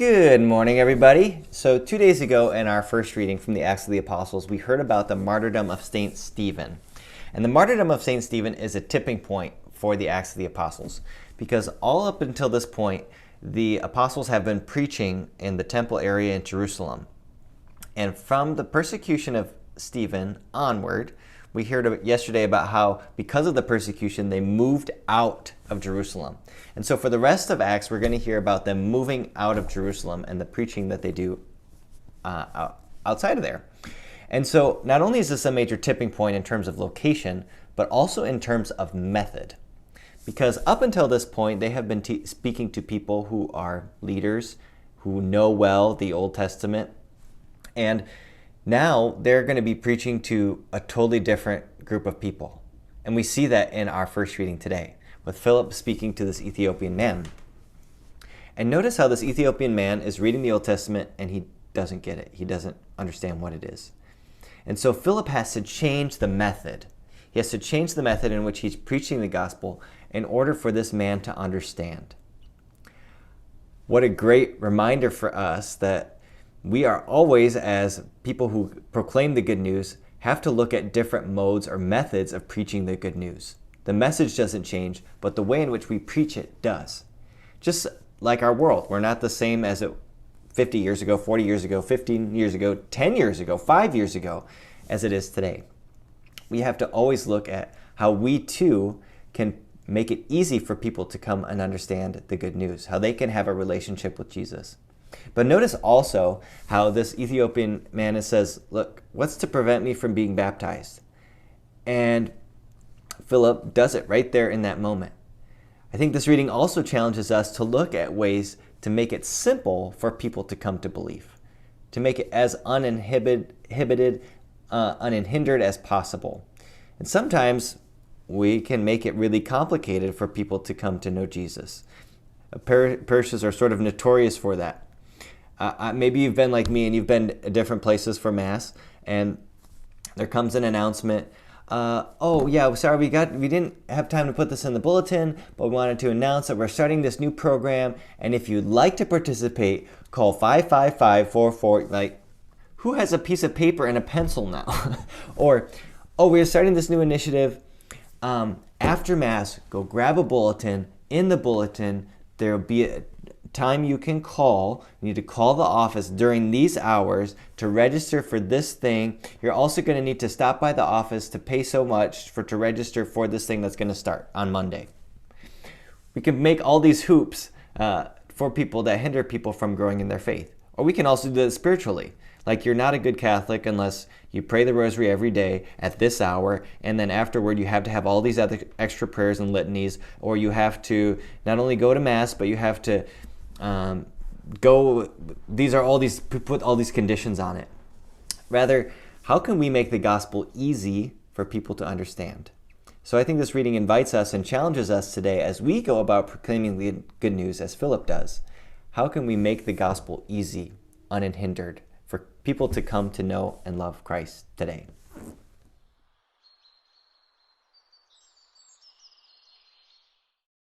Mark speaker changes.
Speaker 1: Good morning, everybody. So 2 days ago in our first reading from the Acts of the Apostles, we heard about the martyrdom of Saint Stephen. And the martyrdom of Saint Stephen is a tipping point for the Acts of the Apostles, because all up until this point, the apostles have been preaching in the temple area in Jerusalem. And from the persecution of Stephen onward, we heard yesterday about how, because of the persecution, they moved out of Jerusalem. And so for the rest of Acts, we're going to hear about them moving out of Jerusalem and the preaching that they do outside of there. And so not only is this a major tipping point in terms of location, but also in terms of method. Because up until this point, they have been speaking to people who are leaders, who know well the Old Testament, and now they're going to be preaching to a totally different group of people. And we see that in our first reading today, with Philip speaking to this Ethiopian man. And notice how this Ethiopian man is reading the Old Testament and he doesn't get it. He doesn't understand what it is. And so Philip has to change the method. He has to change the method in which he's preaching the gospel in order for this man to understand. What a great reminder for us that we are always, as people who proclaim the good news, have to look at different modes or methods of preaching the good news. The message doesn't change, but the way in which we preach it does. Just like our world, we're not the same as it 50 years ago, 40 years ago, 15 years ago, 10 years ago, 5 years ago, as it is today. We have to always look at how we too can make it easy for people to come and understand the good news, how they can have a relationship with Jesus. But notice also how this Ethiopian man says, look, what's to prevent me from being baptized? And Philip does it right there in that moment. I think this reading also challenges us to look at ways to make it simple for people to come to belief, to make it as uninhibited, unhindered as possible. And sometimes we can make it really complicated for people to come to know Jesus. Parishes are sort of notorious for that. Maybe you've been like me and you've been at different places for Mass, and there comes an announcement. Oh yeah, sorry, we didn't have time to put this in the bulletin, but we wanted to announce that we're starting this new program, and if you'd like to participate, call 55544. Like, who has a piece of paper and a pencil now? Or, oh, we're starting this new initiative. After Mass, go grab a bulletin. In the bulletin, there will be a time you can call. You need to call the office during these hours to register for this thing. You're also going to need to stop by the office to pay so much to register for this thing that's going to start on Monday. We can make all these hoops for people that hinder people from growing in their faith. Or we can also do it spiritually. Like, you're not a good Catholic unless you pray the rosary every day at this hour, and then afterward you have to have all these other extra prayers and litanies, or you have to not only go to Mass, but you have to put all these conditions on it. Rather, how can we make the gospel easy for people to understand? So I think this reading invites us and challenges us today as we go about proclaiming the good news as Philip does. How can we make the gospel easy, unhindered, for people to come to know and love Christ today?